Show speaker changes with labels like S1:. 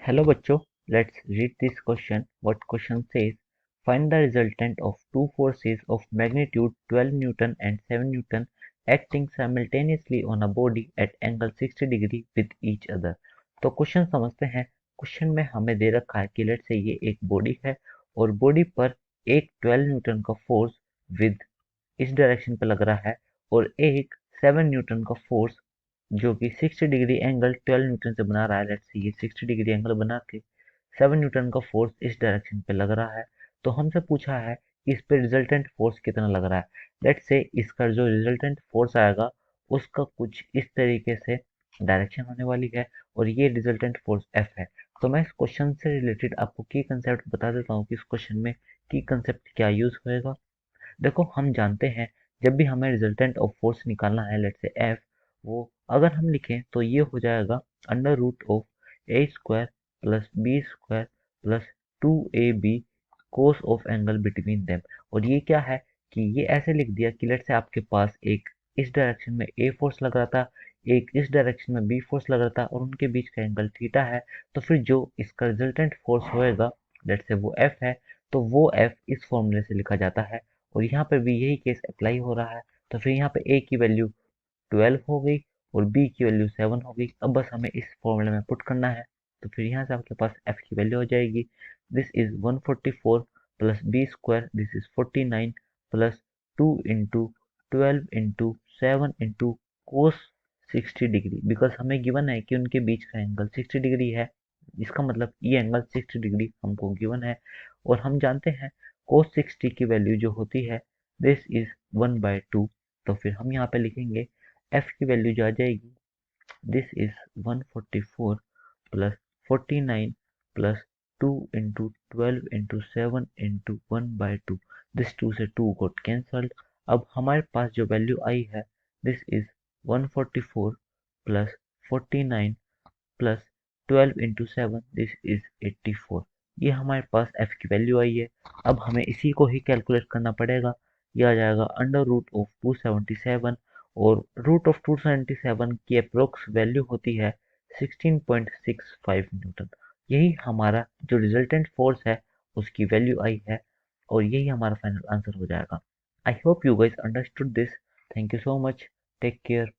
S1: Hello बच्चों, let's read this question. What question says, find the resultant of two forces of magnitude 12 Newton and 7 Newton acting simultaneously on a body at angle 60 degree with each other. तो question समझते हैं। Question में हमें दे रखा है कि late से ये एक बॉडी है और बॉडी पर एक 12 न्यूटन का फोर्स विद इस डायरेक्शन पे लग रहा है और एक 7 न्यूटन का फोर्स जो कि 60 डिग्री एंगल 12 न्यूटन से बना रहा है। लेट्स से ये 60 डिग्री एंगल बना के 7 न्यूटन का फोर्स इस डायरेक्शन पे लग रहा है। तो हमसे पूछा है कि इस पे रिजल्टेंट फोर्स कितना लग रहा है। लेट्स से इसका जो रिजल्टेंट फोर्स आएगा उसका कुछ इस तरीके से डायरेक्शन होने वाली है और ये रिजल्टेंट फोर्स एफ है। तो मैं इस क्वेश्चन से रिलेटेड आपको की कंसेप्ट बता देता हूँ कि इस क्वेश्चन में की कंसेप्ट क्या यूज होएगा। देखो हम जानते हैं जब भी हमें रिजल्टेंट ऑफ फोर्स निकालना है लेट्स से एफ, वो अगर हम लिखें तो ये हो जाएगा under root of A square plus B square plus 2ab cos of angle between them. और ये क्या है कि ये ऐसे लिख दिया कि लेट्स से आपके पास एक इस डायरेक्शन में ए फोर्स लग रहा था, एक इस डायरेक्शन में बी फोर्स लग रहा था और उनके बीच का एंगल थीटा है। तो फिर जो इसका रिजल्टेंट फोर्स होएगा लेट्स से वो एफ है। तो वो एफ इस फॉर्मूले से लिखा जाता है और यहाँ पर भी यही केस अप्लाई हो रहा है। तो फिर यहाँ पे ए की वैल्यू 12 हो गई और बी की वैल्यू 7 हो गई। अब बस हमें इस फॉर्मूले में पुट करना है। तो फिर यहाँ से आपके पास एफ की वैल्यू हो जाएगी, this is 144 plus B square, this is 49 plus 2 into 12 into 7 into cos 60 degree. Because हमें गिवन है कि उनके बीच का एंगल 60 डिग्री है, इसका मतलब ये एंगल 60 डिग्री हमको गिवन है। और हम जानते हैं cos 60 की वैल्यू जो होती है दिस इज 1/2। तो फिर हम यहाँ पे लिखेंगे f की वैल्यू जो आ जाएगी this is 144 plus 49 plus 2 into 12 into 7 into 1/2। This 2 से 2 गॉट कैंसल्ड। अब हमारे पास जो वैल्यू आई है this is 144 plus 49 plus 12 into 7 this is 84। ये हमारे पास f की वैल्यू आई है। अब हमें इसी को ही कैलकुलेट करना पड़ेगा। ये आ जाएगा अंडर रूट ऑफ 277 और रूट ऑफ 277 की अप्रोक्स वैल्यू होती है 16.65 न्यूटन। यही हमारा जो रिजल्टेंट फोर्स है उसकी वैल्यू आई है और यही हमारा फाइनल आंसर हो जाएगा। I hope you guys understood this. Thank you so much. Take care.